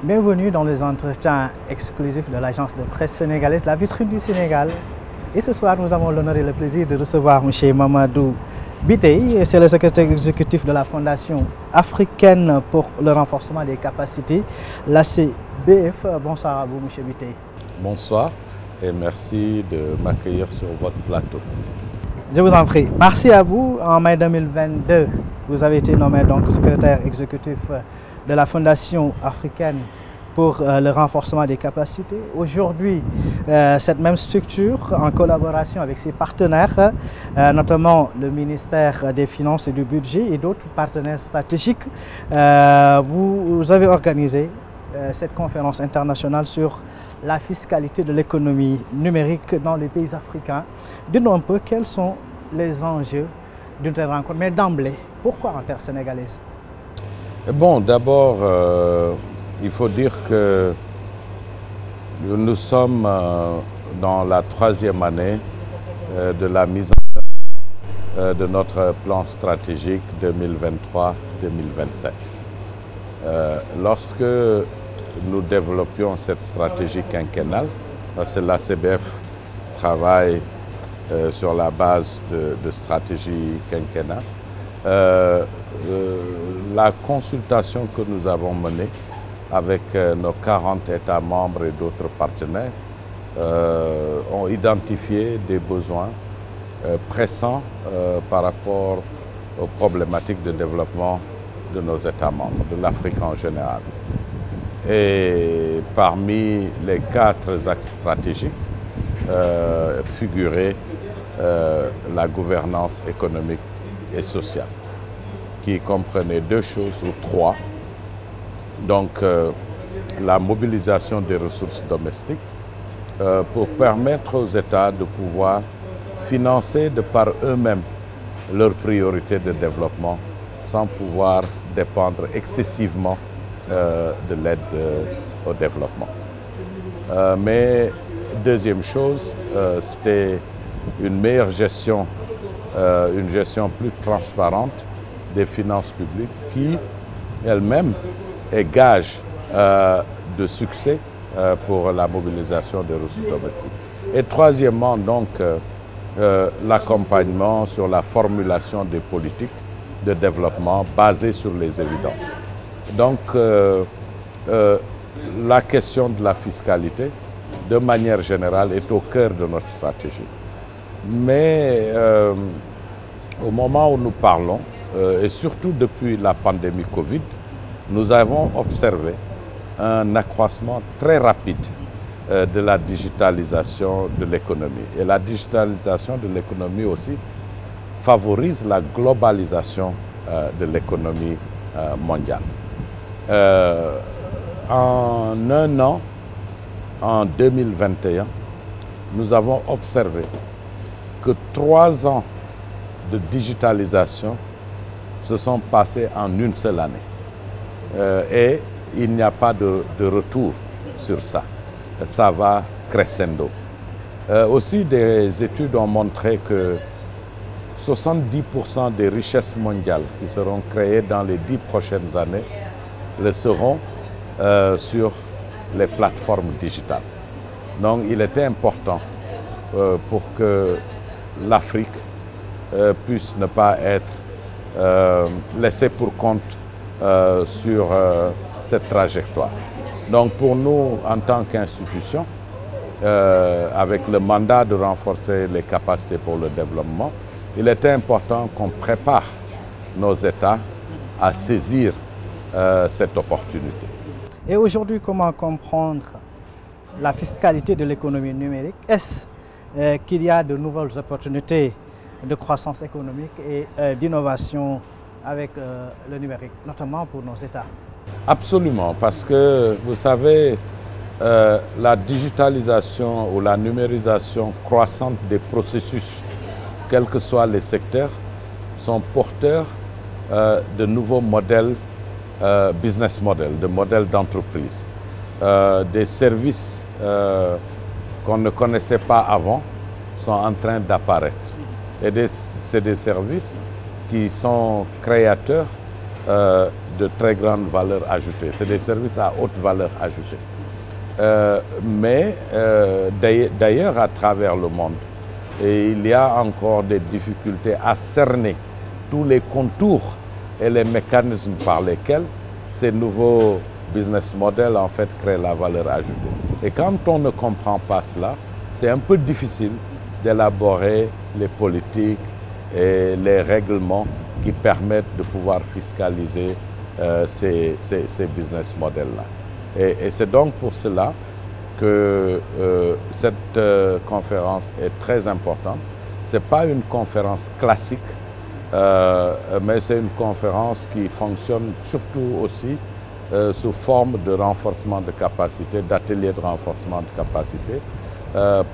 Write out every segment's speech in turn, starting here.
Bienvenue dans les entretiens exclusifs de l'agence de presse sénégalaise, la vitrine du Sénégal. Et ce soir, nous avons l'honneur et le plaisir de recevoir M. Mamadou Biteye, c'est le secrétaire exécutif de la Fondation africaine pour le renforcement des capacités, l'ACBF. Bonsoir à vous, M. Biteye. Bonsoir et merci de m'accueillir sur votre plateau. Je vous en prie. Merci à vous. En mai 2022, vous avez été nommé donc secrétaire exécutif de la Fondation africaine pour le renforcement des capacités. Aujourd'hui, cette même structure, en collaboration avec ses partenaires, notamment le ministère des Finances et du Budget et d'autres partenaires stratégiques, vous avez organisé cette conférence internationale sur la fiscalité de l'économie numérique dans les pays africains. Dites-nous un peu quels sont les enjeux d'une telle rencontre, mais d'emblée, pourquoi en terre sénégalaise? Bon, d'abord, il faut dire que nous sommes dans la 3e année de la mise en œuvre de notre plan stratégique 2023-2027. Lorsque nous développions cette stratégie quinquennale, parce que l'ACBF travaille sur la base de stratégie quinquennale, la consultation que nous avons menée avec nos 40 États membres et d'autres partenaires ont identifié des besoins pressants par rapport aux problématiques de développement de nos États membres, de l'Afrique en général. Et parmi les 4 axes stratégiques figurait la gouvernance économique et sociale, qui comprenait 2 choses ou 3. Donc la mobilisation des ressources domestiques pour permettre aux États de pouvoir financer de par eux-mêmes leurs priorités de développement sans pouvoir dépendre excessivement de l'aide au développement. Mais deuxième chose, c'était une meilleure gestion, une gestion plus transparente des finances publiques qui, elle-même, est gage de succès pour la mobilisation des ressources domestiques. Et troisièmement, donc, l'accompagnement sur la formulation des politiques de développement basées sur les évidences. Donc, la question de la fiscalité, de manière générale, est au cœur de notre stratégie. Mais au moment où nous parlons, et surtout depuis la pandémie Covid, nous avons observé un accroissement très rapide de la digitalisation de l'économie. Et la digitalisation de l'économie aussi favorise la globalisation de l'économie mondiale. En un an, en 2021, nous avons observé que 3 ans de digitalisation se sont passés en une seule année. Et il n'y a pas de retour sur ça. Ça va crescendo. Aussi, des études ont montré que 70% des richesses mondiales qui seront créées dans les 10 prochaines années le seront sur les plateformes digitales. Donc il était important pour que l'Afrique puisse ne pas être laissée pour compte sur cette trajectoire. Donc pour nous, en tant qu'institution, avec le mandat de renforcer les capacités pour le développement, il était important qu'on prépare nos États à saisir cette opportunité. Et aujourd'hui, comment comprendre la fiscalité de l'économie numérique? Est-ce qu'il y a de nouvelles opportunités de croissance économique et d'innovation avec le numérique, notamment pour nos États? Absolument, parce que vous savez, la digitalisation ou la numérisation croissante des processus, quels que soient les secteurs, sont porteurs de nouveaux modèles, business models, de modèles d'entreprise. Des services qu'on ne connaissait pas avant sont en train d'apparaître. Et c'est des services qui sont créateurs de très grande valeur ajoutée, c'est des services à haute valeur ajoutée. Mais d'ailleurs, à travers le monde, il y a encore des difficultés à cerner tous les contours et les mécanismes par lesquels ces nouveaux business models en fait créent la valeur ajoutée. Et quand on ne comprend pas cela, c'est un peu difficile d'élaborer les politiques et les règlements qui permettent de pouvoir fiscaliser ces business models-là. Et c'est donc pour cela que cette conférence est très importante. Ce n'est pas une conférence classique, mais c'est une conférence qui fonctionne surtout aussi sous forme de renforcement de capacité, d'ateliers de renforcement de capacité,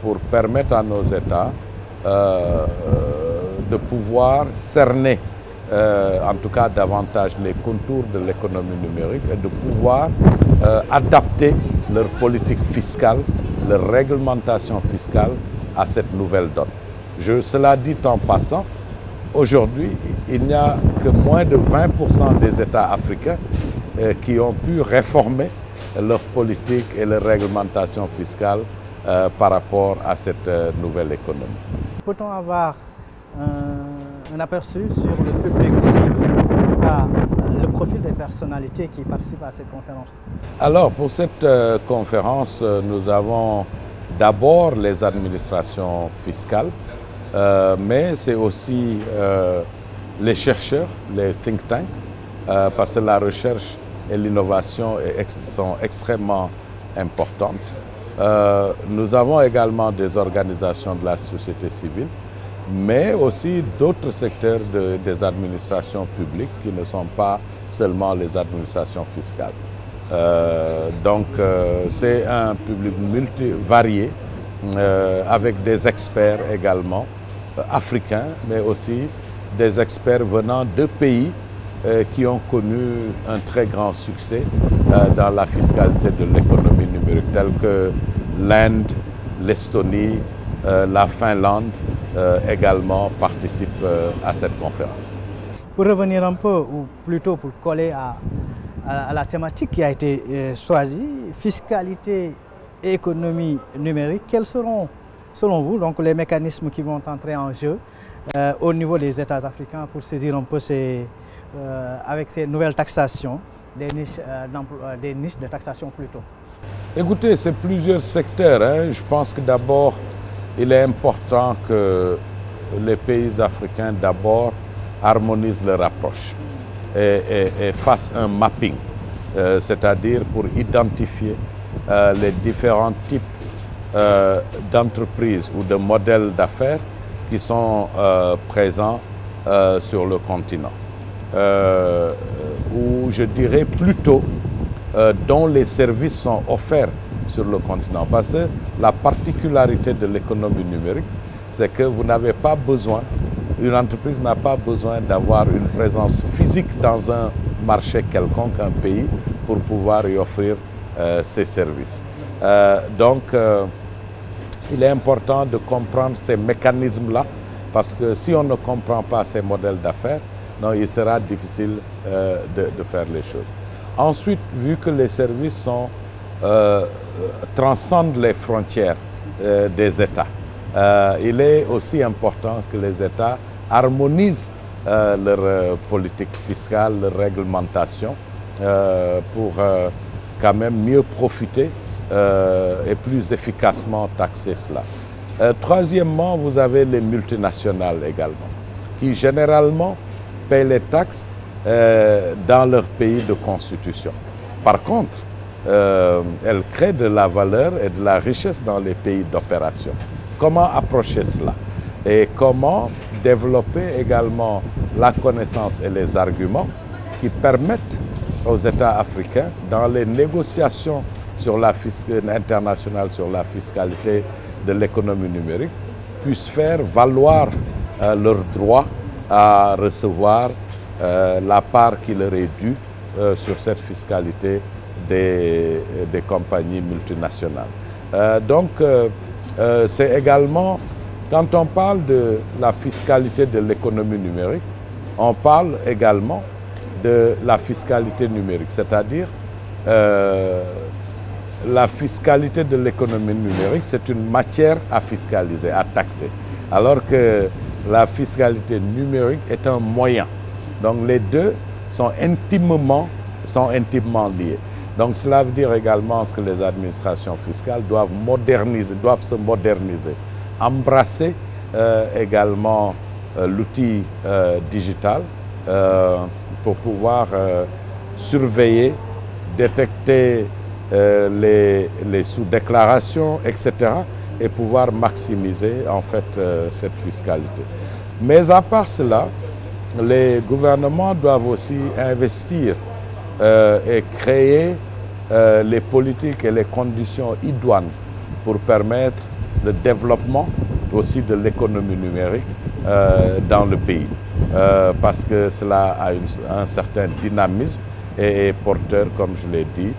pour permettre à nos États de pouvoir cerner en tout cas davantage les contours de l'économie numérique et de pouvoir adapter leur politique fiscale, leur réglementation fiscale à cette nouvelle donne. Cela dit en passant, aujourd'hui, il n'y a que moins de 20% des États africains qui ont pu réformer leur politique et leur réglementation fiscale par rapport à cette nouvelle économie. Peut-on avoir un aperçu sur le public cible, le profil des personnalités qui participent à cette conférence? Alors, pour cette conférence, nous avons d'abord les administrations fiscales, mais c'est aussi les chercheurs, les think tanks, parce que la recherche et l'innovation sont extrêmement importantes. Nous avons également des organisations de la société civile, mais aussi d'autres secteurs des administrations publiques qui ne sont pas seulement les administrations fiscales. Donc c'est un public multivarié, avec des experts également, africains, mais aussi des experts venant de pays qui ont connu un très grand succès dans la fiscalité de l'économie numérique, tels que l'Inde, l'Estonie, la Finlande également participent à cette conférence. Pour revenir un peu, ou plutôt pour coller à la thématique qui a été choisie, fiscalité et économie numérique, quels seront, selon vous, donc, les mécanismes qui vont entrer en jeu au niveau des États africains pour saisir un peu avec ces nouvelles taxations, des niches de taxation plutôt? Écoutez, c'est plusieurs secteurs, hein. Je pense que d'abord, il est important que les pays africains d'abord harmonisent leur approche et fassent un mapping, c'est-à-dire pour identifier les différents types d'entreprises ou de modèles d'affaires qui sont présents sur le continent. Ou je dirais plutôt dont les services sont offerts sur le continent. Parce que la particularité de l'économie numérique, c'est que vous n'avez pas besoin, une entreprise n'a pas besoin d'avoir une présence physique dans un marché quelconque, un pays, pour pouvoir y offrir ses services. Donc, il est important de comprendre ces mécanismes-là, parce que si on ne comprend pas ces modèles d'affaires, il sera difficile de faire les choses. Ensuite, vu que les services transcendent les frontières des États, il est aussi important que les États harmonisent leur politique fiscale, leur réglementation, pour quand même mieux profiter et plus efficacement taxer cela. Troisièmement, vous avez les multinationales également, qui généralement paient les taxes dans leur pays de constitution. Par contre, elles créent de la valeur et de la richesse dans les pays d'opération. Comment approcher cela? Et comment développer également la connaissance et les arguments qui permettent aux États africains, dans les négociations sur internationales sur la fiscalité de l'économie numérique, puissent faire valoir leur droit à recevoir la part qui leur est due sur cette fiscalité des compagnies multinationales. Donc, c'est également, quand on parle de la fiscalité de l'économie numérique, on parle également de la fiscalité numérique, c'est-à-dire la fiscalité de l'économie numérique, c'est une matière à fiscaliser, à taxer, alors que la fiscalité numérique est un moyen. Donc les deux sont intimement liés. Donc cela veut dire également que les administrations fiscales doivent se moderniser, embrasser également l'outil digital pour pouvoir surveiller, détecter les sous-déclarations, etc. et pouvoir maximiser en fait cette fiscalité. Mais à part cela, les gouvernements doivent aussi investir et créer les politiques et les conditions idoines pour permettre le développement aussi de l'économie numérique dans le pays. Parce que cela a un certain dynamisme et est porteur, comme je l'ai dit,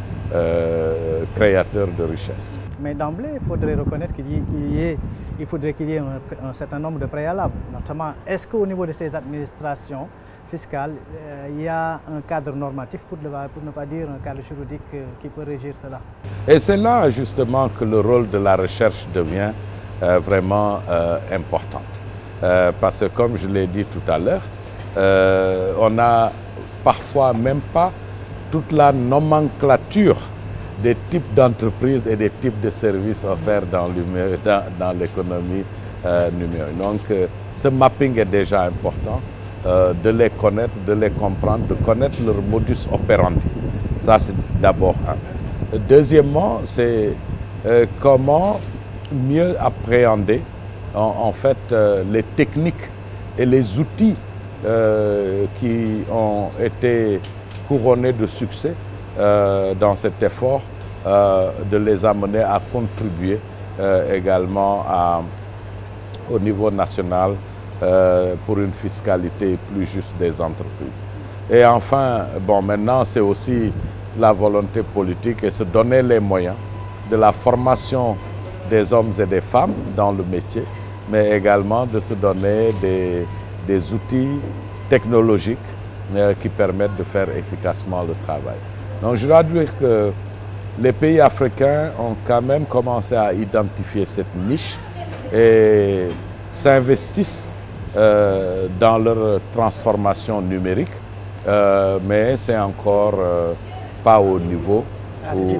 créateur de richesse. Mais d'emblée, il faudrait reconnaître qu'il faudrait qu'il y ait un certain nombre de préalables. Notamment, est-ce qu'au niveau de ces administrations fiscales, il y a un cadre normatif, pour ne pas dire un cadre juridique qui peut régir cela? Et c'est là justement que le rôle de la recherche devient vraiment important. Parce que comme je l'ai dit tout à l'heure, on n'a parfois même pas toute la nomenclature des types d'entreprises et des types de services offerts dans l'économie numérique. Donc ce mapping est déjà important, de les connaître, de les comprendre, de connaître leur modus operandi. Ça c'est d'abord un. Deuxièmement, c'est comment mieux appréhender en fait les techniques et les outils qui ont été couronnés de succès dans cet effort de les amener à contribuer également au niveau national pour une fiscalité plus juste des entreprises. Et enfin, bon, maintenant c'est aussi la volonté politique et se donner les moyens de la formation des hommes et des femmes dans le métier, mais également de se donner des outils technologiques qui permettent de faire efficacement le travail. Donc je dois dire que les pays africains ont quand même commencé à identifier cette niche et s'investissent dans leur transformation numérique, mais c'est encore pas au niveau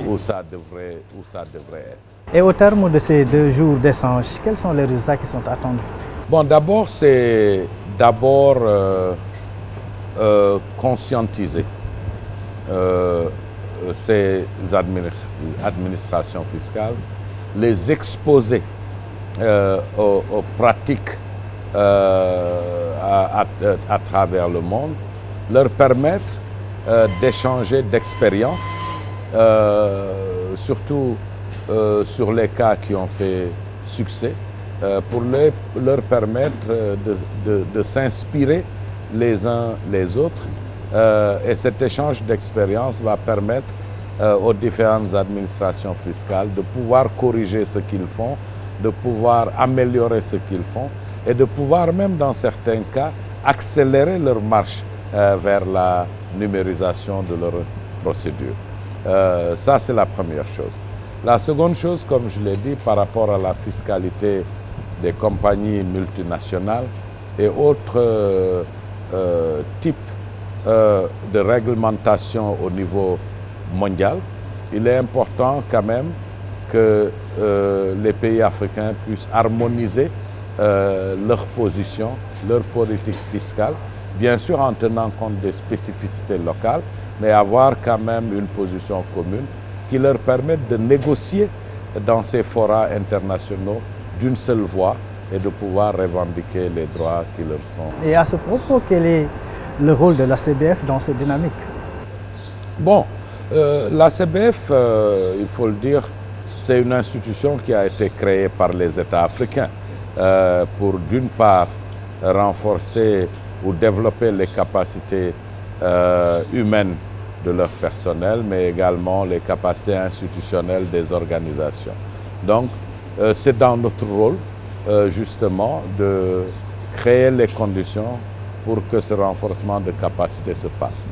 où ça devrait être. Et au terme de ces 2 jours d'échange, quels sont les résultats qui sont attendus? Bon, d'abord, c'est conscientiser ces administrations fiscales, les exposer aux pratiques à travers le monde, leur permettre d'échanger d'expériences, surtout sur les cas qui ont fait succès, pour leur permettre de s'inspirer les uns les autres. Et cet échange d'expérience va permettre aux différentes administrations fiscales de pouvoir corriger ce qu'ils font, de pouvoir améliorer ce qu'ils font et de pouvoir même dans certains cas accélérer leur marche vers la numérisation de leurs procédures. Ça c'est la première chose. La seconde chose, comme je l'ai dit, par rapport à la fiscalité des compagnies multinationales et autres types de réglementation au niveau mondial, il est important quand même que les pays africains puissent harmoniser leur position, leur politique fiscale, bien sûr en tenant compte des spécificités locales, mais avoir quand même une position commune qui leur permette de négocier dans ces forats internationaux d'une seule voix et de pouvoir revendiquer les droits qui leur sont. Et à ce propos, quel est le rôle de l'ACBF dans cette dynamique? Bon, l'ACBF, il faut le dire, c'est une institution qui a été créée par les États africains pour d'une part renforcer ou développer les capacités humaines de leur personnel, mais également les capacités institutionnelles des organisations. Donc, c'est dans notre rôle, justement, de créer les conditions pour que ce renforcement de capacité se fasse.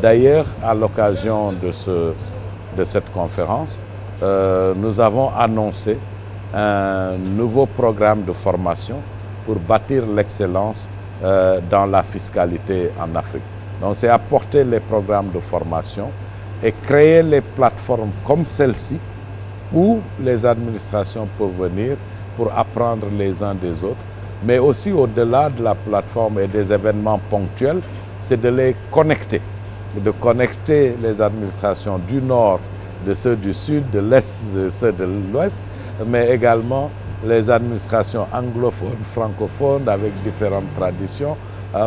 D'ailleurs, à l'occasion de cette conférence, nous avons annoncé un nouveau programme de formation pour bâtir l'excellence dans la fiscalité en Afrique. Donc c'est apporter les programmes de formation et créer les plateformes comme celle-ci où les administrations peuvent venir pour apprendre les uns des autres. Mais aussi au-delà de la plateforme et des événements ponctuels, c'est de les connecter, de connecter les administrations du Nord, de ceux du Sud, de l'Est, de ceux de l'Ouest, mais également les administrations anglophones, francophones, avec différentes traditions,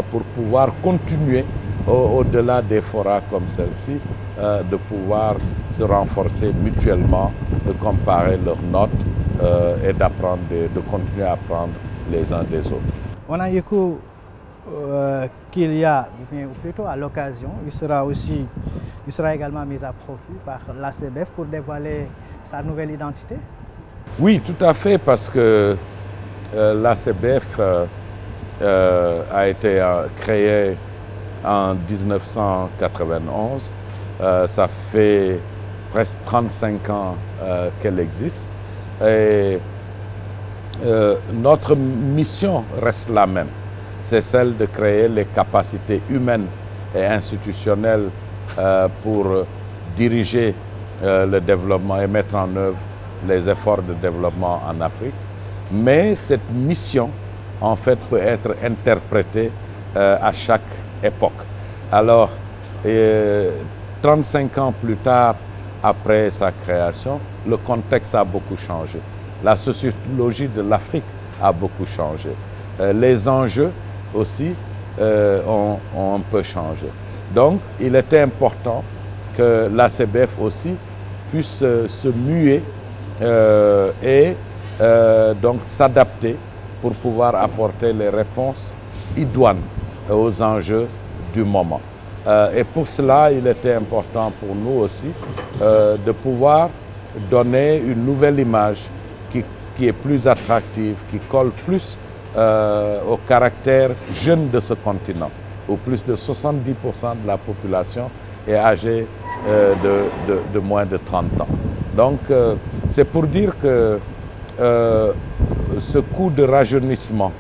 pour pouvoir continuer au-delà des forats comme celle-ci, de pouvoir se renforcer mutuellement, de comparer leurs notes et d'apprendre, de continuer à apprendre les uns des autres. On a écouté qu'il y a, ou plutôt à l'occasion, il sera également mis à profit par l'ACBF pour dévoiler sa nouvelle identité? Oui, tout à fait, parce que l'ACBF a été créée en 1991. Ça fait presque 35 ans qu'elle existe. Et notre mission reste la même. C'est celle de créer les capacités humaines et institutionnelles pour diriger le développement et mettre en œuvre les efforts de développement en Afrique. Mais cette mission, en fait, peut être interprétée à chaque époque. Alors, 35 ans plus tard, après sa création, le contexte a beaucoup changé. La sociologie de l'Afrique a beaucoup changé. Les enjeux aussi ont un peu changé. Donc, il était important que l'ACBF aussi puisse se muer et donc s'adapter pour pouvoir apporter les réponses idoines aux enjeux du moment. Et pour cela, il était important pour nous aussi de pouvoir donner une nouvelle image qui est plus attractive, qui colle plus au caractère jeune de ce continent, où plus de 70% de la population est âgée de moins de 30 ans. Donc, c'est pour dire que ce coup de rajeunissement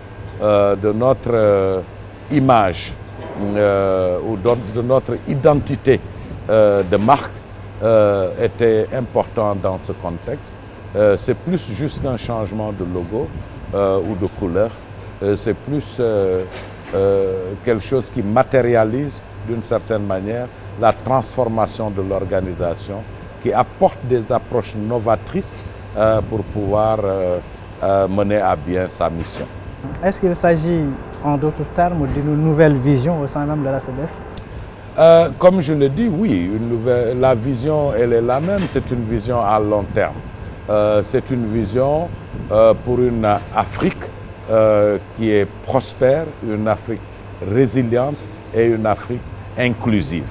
de notre image ou de notre identité de marque était important dans ce contexte. C'est plus juste un changement de logo ou de couleur. C'est plus quelque chose qui matérialise d'une certaine manière la transformation de l'organisation, qui apporte des approches novatrices pour pouvoir mener à bien sa mission. Est-ce qu'il s'agit, en d'autres termes, d'une nouvelle vision au sein même de l'ACBF? Comme je le dis, oui, la vision, elle est la même, c'est une vision à long terme. C'est une vision pour une Afrique qui est prospère, une Afrique résiliente et une Afrique inclusive.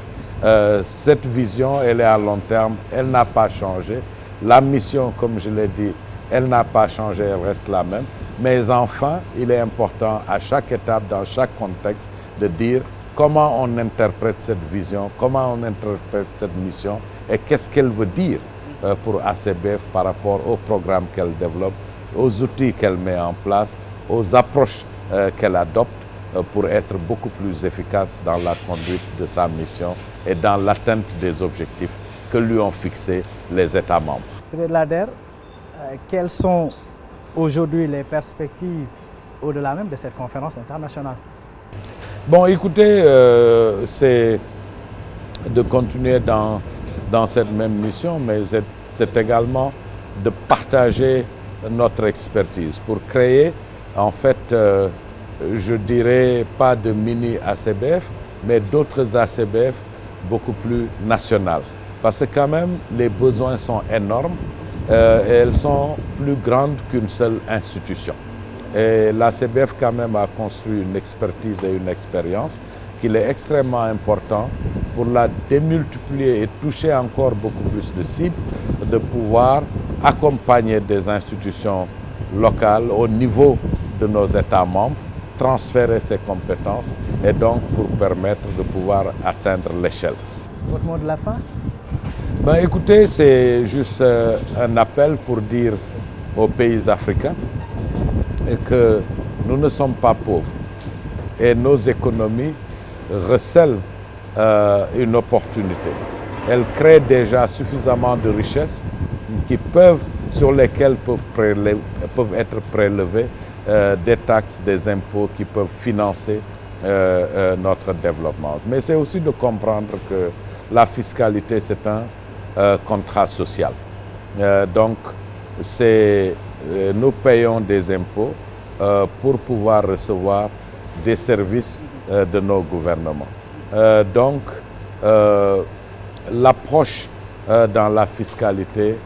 Cette vision, elle est à long terme, elle n'a pas changé. La mission, comme je l'ai dit, elle n'a pas changé, elle reste la même. Mais enfin, il est important à chaque étape, dans chaque contexte, de dire comment on interprète cette vision, comment on interprète cette mission et qu'est-ce qu'elle veut dire pour ACBF par rapport au programme qu'elle développe, aux outils qu'elle met en place, aux approches qu'elle adopte pour être beaucoup plus efficace dans la conduite de sa mission et dans l'atteinte des objectifs que lui ont fixés les États membres. Peut-être Lader, quelles sont aujourd'hui les perspectives au-delà même de cette conférence internationale? Bon, écoutez, c'est de continuer dans cette même mission, mais c'est également de partager notre expertise pour créer, en fait, je dirais pas de mini ACBF, mais d'autres ACBF beaucoup plus nationales. Parce que quand même, les besoins sont énormes et elles sont plus grandes qu'une seule institution. Et l'ACBF quand même a construit une expertise et une expérience qu'il est extrêmement important pour la démultiplier et toucher encore beaucoup plus de cibles, de pouvoir accompagner des institutions locales au niveau de nos États membres transférer ses compétences et donc pour permettre de pouvoir atteindre l'échelle. Votre mot de la fin? Ben, écoutez, c'est juste un appel pour dire aux pays africains que nous ne sommes pas pauvres et nos économies recèlent une opportunité. Elles créent déjà suffisamment de richesses sur lesquelles peuvent être prélevées des taxes, des impôts qui peuvent financer notre développement. Mais c'est aussi de comprendre que la fiscalité, c'est un contrat social. Donc, nous payons des impôts pour pouvoir recevoir des services de nos gouvernements. Donc, l'approche dans la fiscalité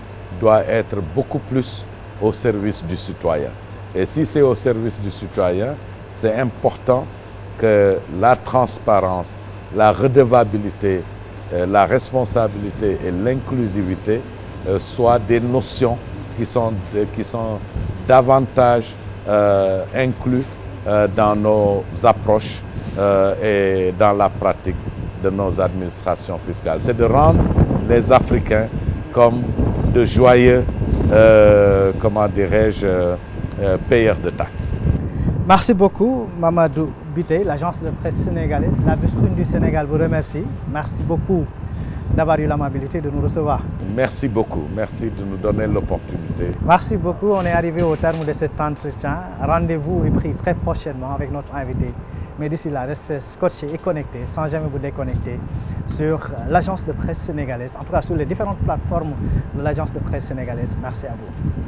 doit être beaucoup plus au service du citoyen. Et si c'est au service du citoyen, c'est important que la transparence, la redevabilité, la responsabilité et l'inclusivité soient des notions qui sont davantage inclus dans nos approches et dans la pratique de nos administrations fiscales. C'est de rendre les Africains comme de joyeux, comment dirais-je, payeurs de taxes. Merci beaucoup, Mamadou Biteye, l'agence de presse sénégalaise. La vice-présidente du Sénégal vous remercie. Merci beaucoup d'avoir eu l'amabilité de nous recevoir. Merci beaucoup. Merci de nous donner l'opportunité. Merci beaucoup. On est arrivé au terme de cet entretien. Rendez-vous est pris très prochainement avec notre invité. Mais d'ici là, restez scotchés et connectés, sans jamais vous déconnecter, sur l'agence de presse sénégalaise, en tout cas sur les différentes plateformes de l'agence de presse sénégalaise. Merci à vous.